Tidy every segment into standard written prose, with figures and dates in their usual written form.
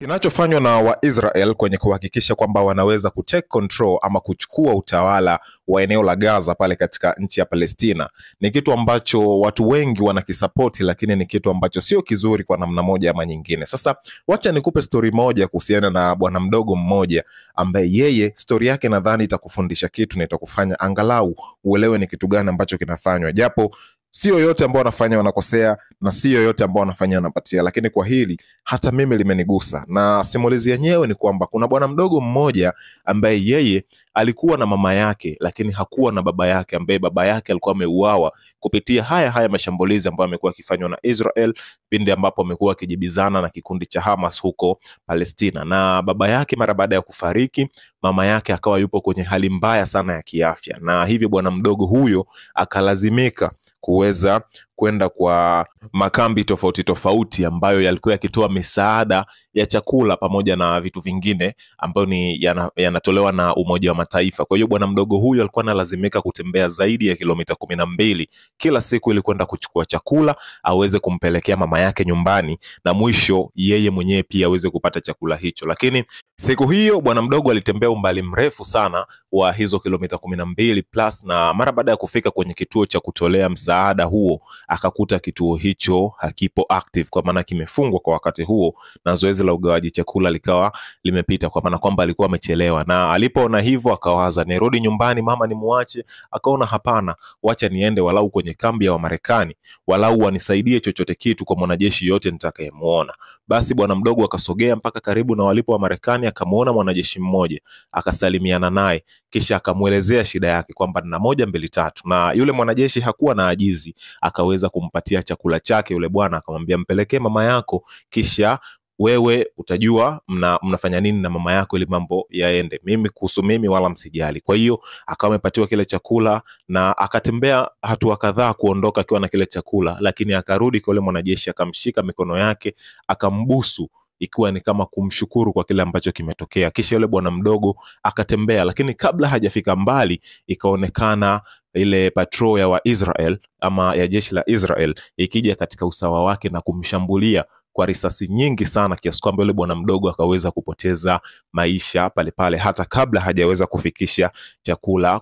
Kinachofanywa na Waisrael kwenye kuhakikisha kwamba wanaweza kutake control ama kuchukua utawala wa eneo la Gaza pale katika nchi ya Palestina ni kitu ambacho watu wengi wanakisapoti, lakini ni kitu ambacho sio kizuri kwa namna moja ama nyingine. Sasa wacha nikupe story moja kuhusiana na bwana mdogo mmoja ambaye yeye story yake nadhani itakufundisha kitu na itakufanya angalau uelewe ni kitu gani ambacho kinafanywa, japo sio yote ambao wanafanya wanakosea na sio yote ambao wanafanya wanapatia, lakini kwa hili hata mimi limenigusa. Na simulizi yenyewe ni kwamba kuna bwana mdogo mmoja ambaye yeye alikuwa na mama yake lakini hakuwa na baba yake, ambaye baba yake alikuwa ameuawa kupitia haya mashambulizi ambayo amekuwa akifanywa na Israel pindi ambapo amekuwa akijibizana na kikundi cha Hamas huko Palestina. Na baba yake mara baada ya kufariki, mama yake akawa yupo kwenye hali mbaya sana ya kiafya, na hivyo bwana mdogo huyo akalazimika kuweza kwenda kwa makambi tofauti tofauti ambayo yalikuwa yakitoa misaada ya chakula pamoja na vitu vingine ambayo ni yanatolewa na Umoja wa Mataifa. Kwa hiyo bwana mdogo huyo alikuwa analazimika kutembea zaidi ya kilomita 12 kila siku ili kwenda kuchukua chakula aweze kumpelekea mama yake nyumbani, na mwisho yeye mwenyewe pia aweze kupata chakula hicho. Lakini siku hiyo bwana mdogo alitembea umbali mrefu sana wa hizo kilomita 12 plus, na mara baada ya kufika kwenye kituo cha kutolea msaada huo akakuta kituo hicho hakipo active, kwa maana kimefungwa kwa wakati huo, na zoezi la ugawaji chakula likawa limepita, kwa maana kwamba alikuwa amechelewa. Na alipoona hivyo akawaza nirudi nyumbani mama nimuache, akaona hapana, wacha niende walau kwenye kambi ya Wamarekani, walau wanisaidie chochote kitu kwa mwanajeshi yote nitakayemuona. Basi bwana mdogo akasogea mpaka karibu na walipo Wamarekani, akamuona mwanajeshi mmoja, akasalimiana naye, kisha akamuelezea shida yake kwamba na 1 2 3, na yule mwanajeshi hakuwa na ajizi, akaweza kumpatia chakula chake. Yule bwana akamwambia mpelekee mama yako, kisha wewe utajua mnafanya nini na mama yako ili mambo yaende, mimi kuhusu mimi wala msijali. Kwa hiyo akawa amepatiwa kile chakula na akatembea hatua kadhaa kuondoka akiwa na kile chakula, lakini akarudi kwa yule mwanajeshi, akamshika mikono yake, akambusu ikiwa ni kama kumshukuru kwa kile ambacho kimetokea. Kisha yule bwana mdogo akatembea, lakini kabla hajafika mbali ikaonekana ile patrol ya Waisrael ama ya jeshi la Israel ikija katika usawa wake na kumshambulia kwa risasi nyingi sana, kiasi kwamba yule bwana mdogo akaweza kupoteza maisha pale pale hata kabla hajaweza kufikisha chakula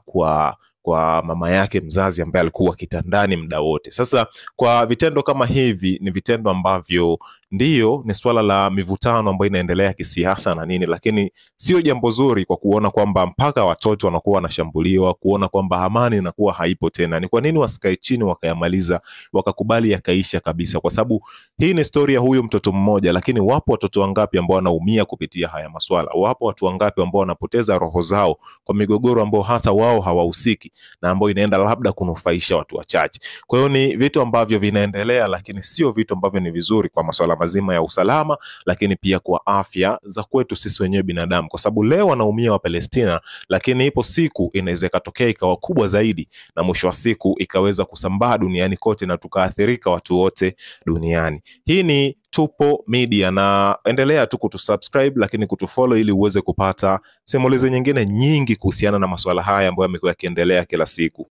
kwa mama yake mzazi ambaye alikuwa kitandani muda wote. Sasa kwa vitendo kama hivi ni vitendo ambavyo ndiyo ni swala la mivutano ambayo inaendelea kisiasa na nini, lakini sio jambo zuri kwa kuona kwamba mpaka watoto wanakuwa wanashambuliwa, kuona kwamba amani inakuwa haipo tena. Ni kwa nini wasikae chini wakayamaliza, wakakubali yakaisha kabisa? Kwa sababu hii ni story ya huyu mtoto mmoja, lakini wapo watoto wangapi ambao wanaumia kupitia haya maswala? Wapo watu wangapi ambao wanapoteza roho zao kwa migogoro ambao hata wao hawahusiki na ambao inaenda labda kunufaisha watu wachache? Kwa hiyo ni vitu ambavyo vinaendelea, lakini sio vitu ambavyo ni vizuri kwa masuala mazima ya usalama, lakini pia kwa afya za kwetu sisi wenyewe binadamu. Kwa sababu leo wanaumia wa Palestina, lakini ipo siku inaweza katokea ikawa kubwa zaidi, na mwisho wa siku ikaweza kusambaa duniani kote na tukaathirika watu wote duniani. Hii ni Tupo Media, na endelea tu kutusubscribe lakini kutufollow ili uweze kupata simulizi nyingine nyingi kuhusiana na masuala haya ambayo yamekuwa yakiendelea kila siku.